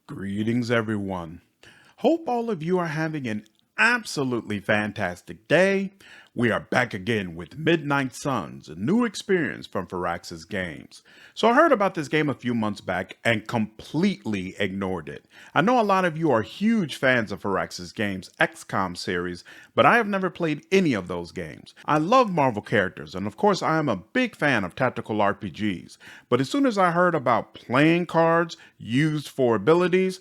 Greetings, everyone. Hope all of you are having an absolutely fantastic day. We are back again with Midnight Suns, a new experience from Firaxis Games. So I heard about this game a few months back and completely ignored it. I know a lot of you are huge fans of Firaxis Games' XCOM series, but I have never played any of those games. I love Marvel characters, and of course I am a big fan of tactical RPGs, but as soon as I heard about playing cards used for abilities,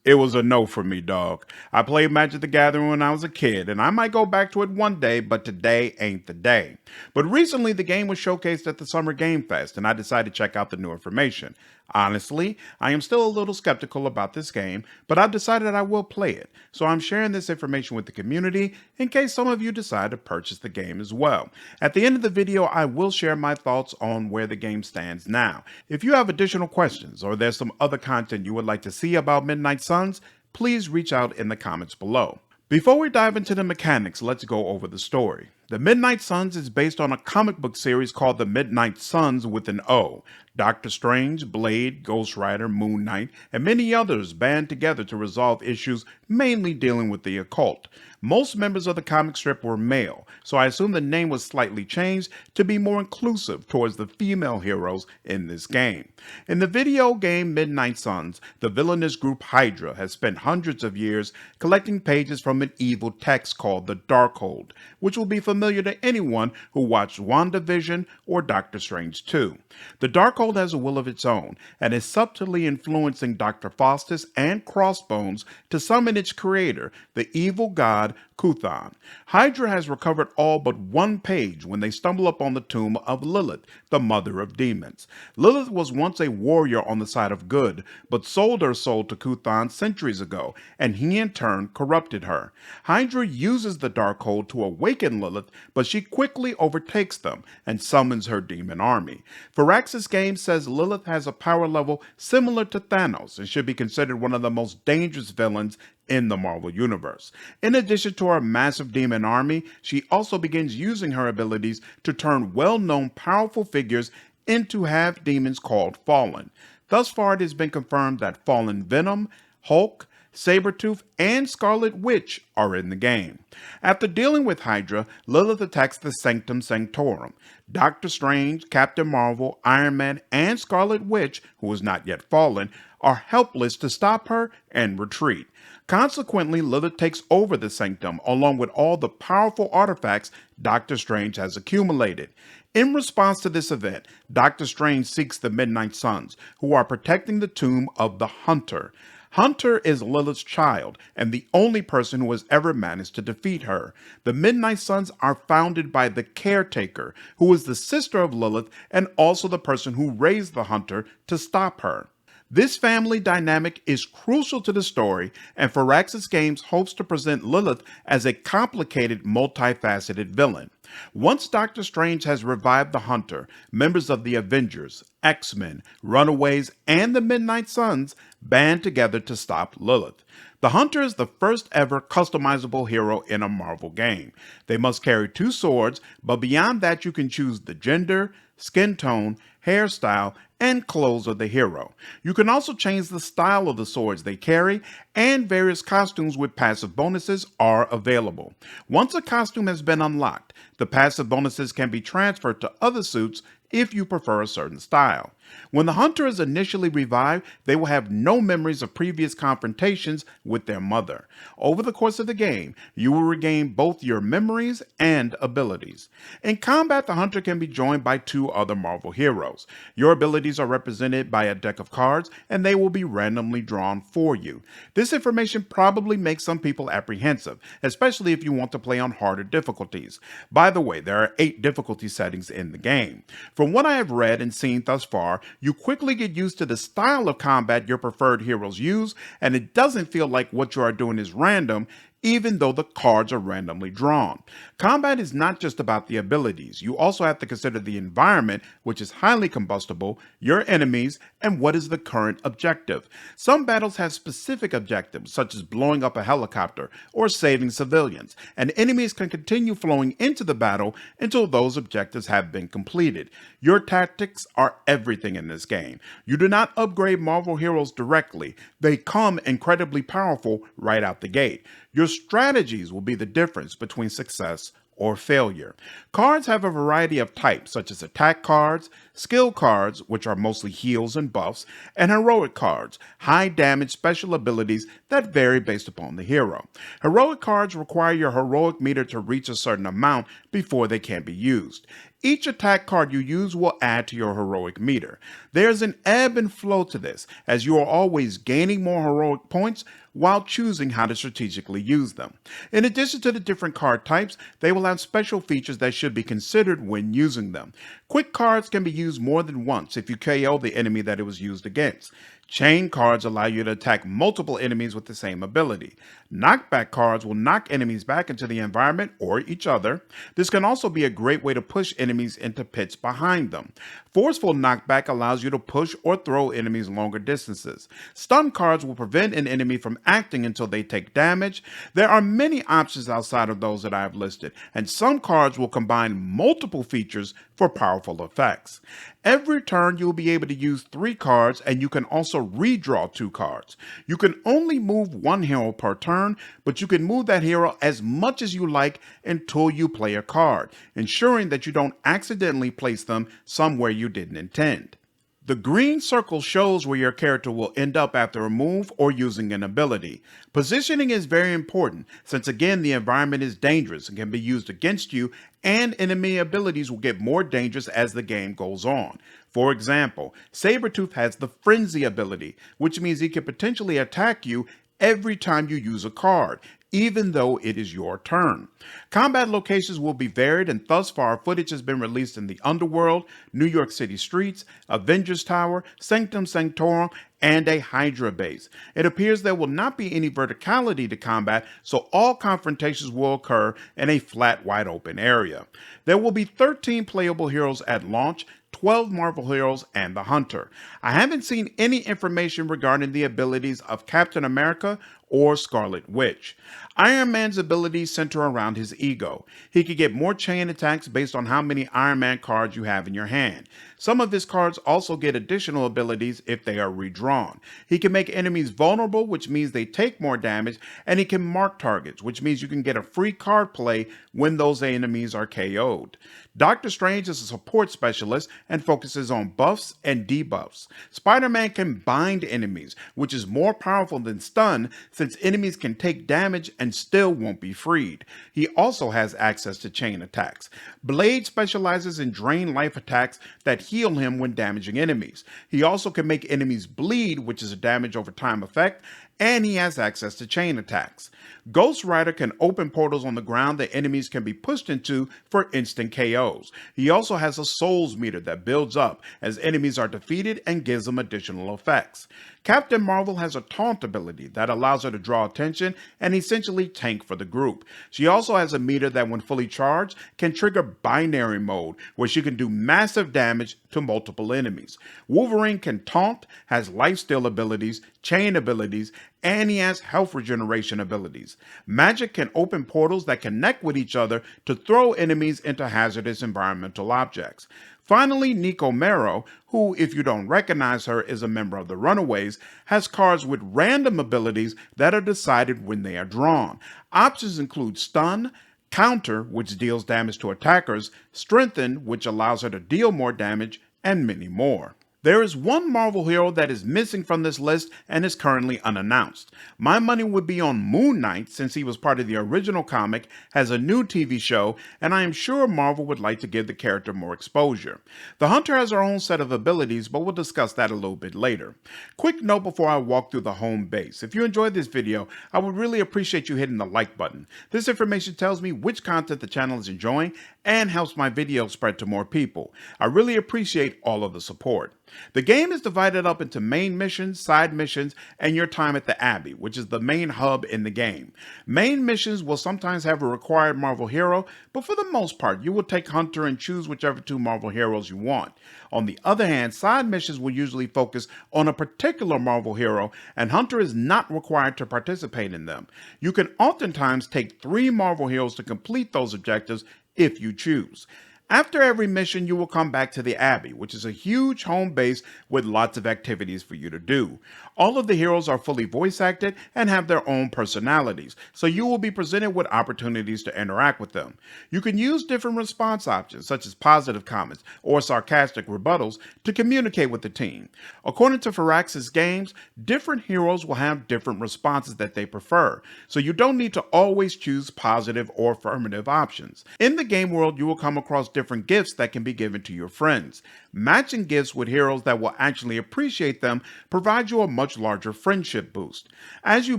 it was a no for me, dog. I played Magic the Gathering when I was a kid, and I might go back to it one day, but today ain't the day. But recently, the game was showcased at the Summer Game Fest, and I decided to check out the new information. Honestly, I am still a little skeptical about this game, but I've decided I will play it, so I'm sharing this information with the community in case some of you decide to purchase the game as well. At the end of the video, I will share my thoughts on where the game stands now. If you have additional questions or there's some other content you would like to see about Midnight Suns, please reach out in the comments below. Before we dive into the mechanics, let's go over the story. The Midnight Suns is based on a comic book series called The Midnight Suns with an O. Doctor Strange, Blade, Ghost Rider, Moon Knight, and many others band together to resolve issues mainly dealing with the occult. Most members of the comic strip were male, so I assume the name was slightly changed to be more inclusive towards the female heroes in this game. In the video game Midnight Suns, the villainous group Hydra has spent hundreds of years collecting pages from an evil text called the Darkhold, which will be familiar to anyone who watched WandaVision or Doctor Strange 2. The Darkhold has a will of its own and is subtly influencing Dr. Faustus and Crossbones to summon its creator, the evil god Kuthan. Hydra has recovered all but one page when they stumble upon the tomb of Lilith, the mother of demons. Lilith was once a warrior on the side of good, but sold her soul to Kuthan centuries ago, and he in turn corrupted her. Hydra uses the Darkhold to awaken Lilith, but she quickly overtakes them and summons her demon army. Firaxis Games says Lilith has a power level similar to Thanos and should be considered one of the most dangerous villains in the Marvel Universe. In addition to her massive demon army, she also begins using her abilities to turn well-known powerful figures into half-demons called Fallen. Thus far, it has been confirmed that Fallen Venom, Hulk, Sabretooth, and Scarlet Witch are in the game. After dealing with Hydra, Lilith attacks the Sanctum Sanctorum. Doctor Strange, Captain Marvel, Iron Man, and Scarlet Witch, who is not yet fallen, are helpless to stop her and retreat. Consequently, Lilith takes over the Sanctum along with all the powerful artifacts Doctor Strange has accumulated. In response to this event, Doctor Strange seeks the Midnight Suns, who are protecting the tomb of the Hunter. Hunter is Lilith's child and the only person who has ever managed to defeat her. The Midnight Suns are founded by the Caretaker, who is the sister of Lilith and also the person who raised the Hunter to stop her. This family dynamic is crucial to the story, and Firaxis Games hopes to present Lilith as a complicated, multifaceted villain. Once Doctor Strange has revived the Hunter, members of the Avengers, X-Men, Runaways, and the Midnight Suns band together to stop Lilith. The Hunter is the first ever customizable hero in a Marvel game. They must carry two swords, but beyond that you can choose the gender, skin tone, hairstyle, and clothes of the hero. You can also change the style of the swords they carry, and various costumes with passive bonuses are available. Once a costume has been unlocked, the passive bonuses can be transferred to other suits if you prefer a certain style. When the Hunter is initially revived, they will have no memories of previous confrontations with their mother. Over the course of the game, you will regain both your memories and abilities. In combat, the Hunter can be joined by two other Marvel heroes. Your abilities are represented by a deck of cards, and they will be randomly drawn for you. This information probably makes some people apprehensive, especially if you want to play on harder difficulties. By the way, there are 8 difficulty settings in the game. From what I have read and seen thus far, you quickly get used to the style of combat your preferred heroes use, and it doesn't feel like what you are doing is random, even though the cards are randomly drawn. Combat is not just about the abilities. You also have to consider the environment, which is highly combustible, your enemies, and what is the current objective. Some battles have specific objectives, such as blowing up a helicopter or saving civilians, and enemies can continue flowing into the battle until those objectives have been completed. Your tactics are everything in this game. You do not upgrade Marvel heroes directly. They come incredibly powerful right out the gate. Your strategies will be the difference between success or failure. Cards have a variety of types, such as attack cards, skill cards, which are mostly heals and buffs, and heroic cards, high damage special abilities that vary based upon the hero. Heroic cards require your heroic meter to reach a certain amount before they can be used. Each attack card you use will add to your heroic meter. There's an ebb and flow to this, as you are always gaining more heroic points while choosing how to strategically use them. In addition to the different card types, they will have special features that should be considered when using them. Quick cards can be used more than once if you KO the enemy that it was used against. Chain cards allow you to attack multiple enemies with the same ability. Knockback cards will knock enemies back into the environment or each other. This can also be a great way to push enemies into pits behind them. Forceful knockback allows you to push or throw enemies longer distances. Stun cards will prevent an enemy from acting until they take damage. There are many options outside of those that I have listed, and some cards will combine multiple features for powerful effects. Every turn you will be able to use 3 cards, and you can also redraw 2 cards. You can only move 1 hero per turn, but you can move that hero as much as you like until you play a card, ensuring that you don't accidentally place them somewhere you didn't intend. The green circle shows where your character will end up after a move or using an ability. Positioning is very important, since again the environment is dangerous and can be used against you, and enemy abilities will get more dangerous as the game goes on. For example, Sabretooth has the Frenzy ability, which means he can potentially attack you every time you use a card, even though it is your turn. Combat locations will be varied, and thus far footage has been released in the Underworld, New York City streets, Avengers Tower, Sanctum Sanctorum, and a Hydra base. It appears there will not be any verticality to combat, so all confrontations will occur in a flat, wide open area. There will be 13 playable heroes at launch, 12 Marvel heroes, and the Hunter. I haven't seen any information regarding the abilities of Captain America or Scarlet Witch. Iron Man's abilities center around his ego. He can get more chain attacks based on how many Iron Man cards you have in your hand. Some of his cards also get additional abilities if they are redrawn. He can make enemies vulnerable, which means they take more damage, and he can mark targets, which means you can get a free card play when those enemies are KO'd. Doctor Strange is a support specialist and focuses on buffs and debuffs. Spider-Man can bind enemies, which is more powerful than stun, since enemies can take damage and still won't be freed. He also has access to chain attacks. Blade specializes in drain life attacks that heal him when damaging enemies. He also can make enemies bleed, which is a damage over time effect, and he has access to chain attacks. Ghost Rider can open portals on the ground that enemies can be pushed into for instant KOs. He also has a souls meter that builds up as enemies are defeated and gives them additional effects. Captain Marvel has a taunt ability that allows her to draw attention and essentially tank for the group. She also has a meter that, when fully charged, can trigger binary mode, where she can do massive damage to multiple enemies. Wolverine can taunt, has lifesteal abilities, chain abilities, and he has health regeneration abilities. Magic can open portals that connect with each other to throw enemies into hazardous environmental objects. Finally, Nico Mero, who, if you don't recognize her, is a member of the Runaways, has cards with random abilities that are decided when they are drawn. Options include Stun, Counter, which deals damage to attackers, Strengthen, which allows her to deal more damage, and many more. There is one Marvel hero that is missing from this list and is currently unannounced. My money would be on Moon Knight, since he was part of the original comic, has a new TV show, and I am sure Marvel would like to give the character more exposure. The Hunter has her own set of abilities, but we'll discuss that a little bit later. Quick note before I walk through the home base. If you enjoyed this video, I would really appreciate you hitting the like button. This information tells me which content the channel is enjoying and helps my videos spread to more people. I really appreciate all of the support. The game is divided up into main missions, side missions, and your time at the Abbey, which is the main hub in the game. Main missions will sometimes have a required Marvel hero, but for the most part, you will take Hunter and choose whichever two Marvel heroes you want. On the other hand, side missions will usually focus on a particular Marvel hero, and Hunter is not required to participate in them. You can oftentimes take 3 Marvel heroes to complete those objectives if you choose. After every mission, you will come back to the Abbey, which is a huge home base with lots of activities for you to do. All of the heroes are fully voice acted and have their own personalities, so you will be presented with opportunities to interact with them. You can use different response options, such as positive comments or sarcastic rebuttals, to communicate with the team. According to Firaxis Games, different heroes will have different responses that they prefer, so you don't need to always choose positive or affirmative options. In the game world, you will come across different gifts that can be given to your friends. Matching gifts with heroes that will actually appreciate them provides you a much larger friendship boost. As you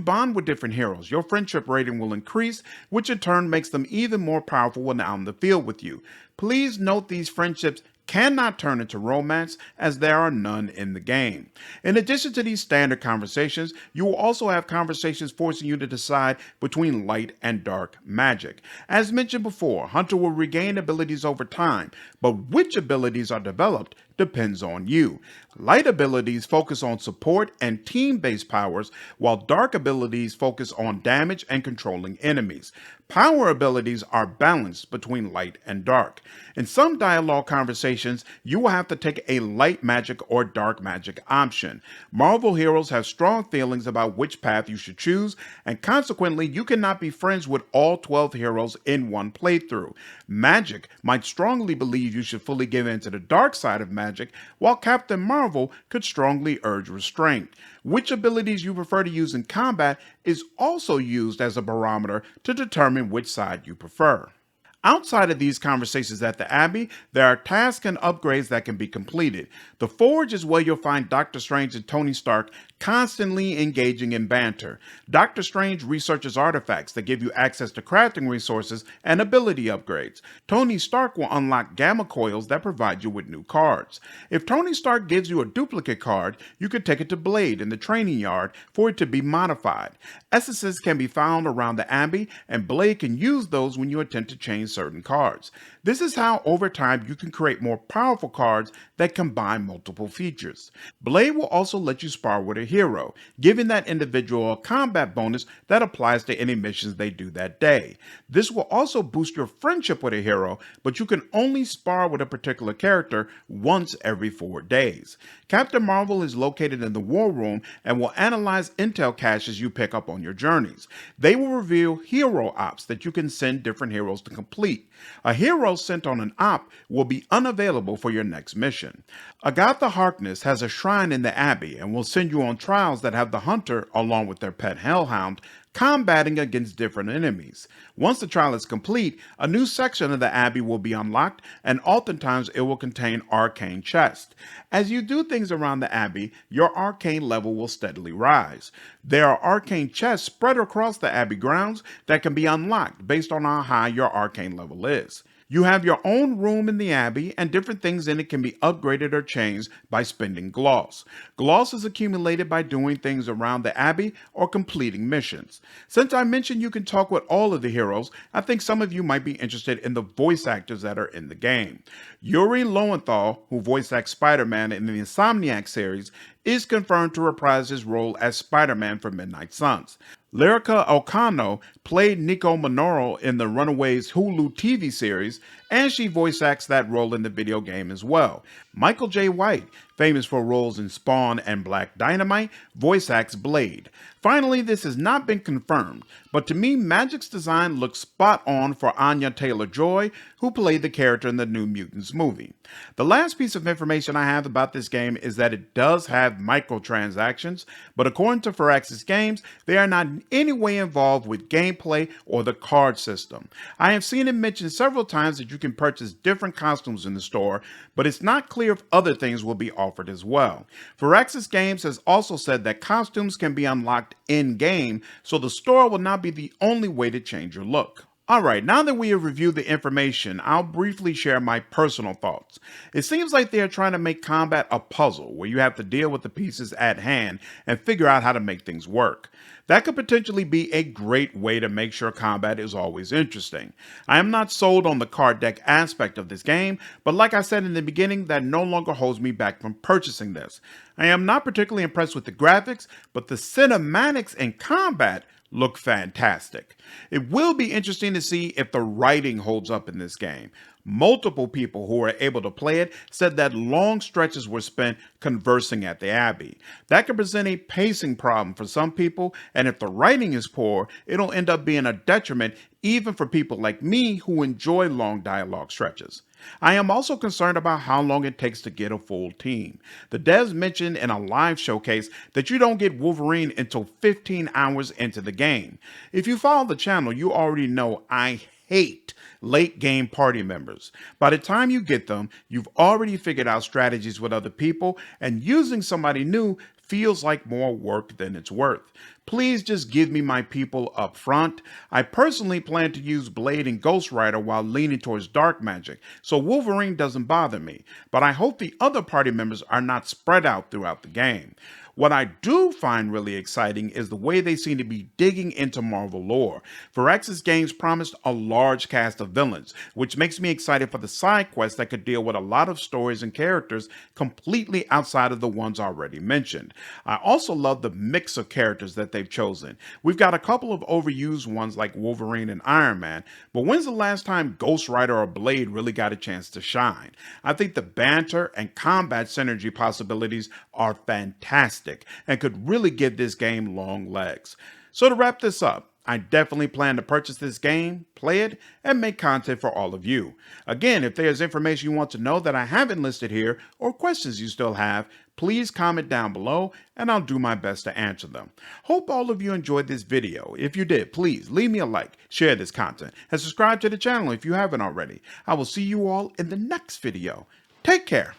bond with different heroes, your friendship rating will increase, which in turn makes them even more powerful when out in the field with you. Please note these friendships cannot turn into romance, as there are none in the game. In addition to these standard conversations, you will also have conversations forcing you to decide between light and dark magic. As mentioned before, Hunter will regain abilities over time, but which abilities are developed depends on you. Light abilities focus on support and team-based powers, while dark abilities focus on damage and controlling enemies. Power abilities are balanced between light and dark. In some dialogue conversations, you will have to take a light magic or dark magic option. Marvel heroes have strong feelings about which path you should choose, and consequently, you cannot be friends with all 12 heroes in one playthrough. Magic might strongly believe you should fully give in to the dark side of magic, while Captain Marvel could strongly urge restraint. Which abilities you prefer to use in combat is also used as a barometer to determine which side you prefer. Outside of these conversations at the Abbey, there are tasks and upgrades that can be completed. The Forge is where you'll find Doctor Strange and Tony Stark constantly engaging in banter. Doctor Strange researches artifacts that give you access to crafting resources and ability upgrades. Tony Stark will unlock gamma coils that provide you with new cards. If Tony Stark gives you a duplicate card, you can take it to Blade in the training yard for it to be modified. Essences can be found around the Abbey, and Blade can use those when you attempt to change certain cards. This is how over time you can create more powerful cards that combine multiple features. Blade will also let you spar with a hero, giving that individual a combat bonus that applies to any missions they do that day. This will also boost your friendship with a hero, but you can only spar with a particular character once every 4 days. Captain Marvel is located in the War Room and will analyze intel caches you pick up on your journeys. They will reveal hero ops that you can send different heroes to complete. A hero sent on an op will be unavailable for your next mission. Agatha Harkness has a shrine in the Abbey and will send you on trials that have the Hunter, along with their pet Hellhound, combating against different enemies. Once the trial is complete, a new section of the Abbey will be unlocked, and oftentimes it will contain arcane chests. As you do things around the Abbey, your arcane level will steadily rise. There are arcane chests spread across the Abbey grounds that can be unlocked based on how high your arcane level is. You have your own room in the Abbey, and different things in it can be upgraded or changed by spending gloss. Gloss is accumulated by doing things around the Abbey or completing missions. Since I mentioned you can talk with all of the heroes, I think some of you might be interested in the voice actors that are in the game. Yuri Lowenthal, who voice acts Spider-Man in the Insomniac series, is confirmed to reprise his role as Spider-Man for Midnight Suns. Lyrica Elcano played Nico Minoru in the Runaways Hulu TV series, and she voice acts that role in the video game as well. Michael J. White, famous for roles in Spawn and Black Dynamite, voice acts Blade. Finally, this has not been confirmed, but to me, Magic's design looks spot on for Anya Taylor-Joy, who played the character in the New Mutants movie. The last piece of information I have about this game is that it does have microtransactions, but according to Firaxis Games, they are not in any way involved with gameplay or the card system. I have seen it mentioned several times that you can purchase different costumes in the store, but it's not clear if other things will be offered as well. Firaxis Games has also said that costumes can be unlocked in-game, so the store will not be the only way to change your look. Alright, now that we have reviewed the information, I'll briefly share my personal thoughts. It seems like they are trying to make combat a puzzle where you have to deal with the pieces at hand and figure out how to make things work. That could potentially be a great way to make sure combat is always interesting. I am not sold on the card deck aspect of this game, but like I said in the beginning, that no longer holds me back from purchasing this. I am not particularly impressed with the graphics, but the cinematics and combat look fantastic. It will be interesting to see if the writing holds up in this game. Multiple people who were able to play it said that long stretches were spent conversing at the Abbey. That could present a pacing problem for some people, and if the writing is poor, it'll end up being a detriment even for people like me who enjoy long dialogue stretches. I am also concerned about how long it takes to get a full team. The devs mentioned in a live showcase that you don't get Wolverine until 15 hours into the game. If you follow the channel, you already know I hate late game party members. By the time you get them, you've already figured out strategies with other people, and using somebody new feels like more work than it's worth. Please just give me my people up front. I personally plan to use Blade and Ghost Rider while leaning towards dark magic, so Wolverine doesn't bother me, but I hope the other party members are not spread out throughout the game. What I do find really exciting is the way they seem to be digging into Marvel lore. Firaxis Games promised a large cast of villains, which makes me excited for the side quests that could deal with a lot of stories and characters completely outside of the ones already mentioned. I also love the mix of characters that they've chosen. We've got a couple of overused ones like Wolverine and Iron Man, but when's the last time Ghost Rider or Blade really got a chance to shine? I think the banter and combat synergy possibilities are fantastic and could really give this game long legs. So to wrap this up, I definitely plan to purchase this game, play it, and make content for all of you. Again, if there's information you want to know that I haven't listed here or questions you still have, please comment down below and I'll do my best to answer them. Hope all of you enjoyed this video. If you did, please leave me a like, share this content, and subscribe to the channel if you haven't already. I will see you all in the next video. Take care.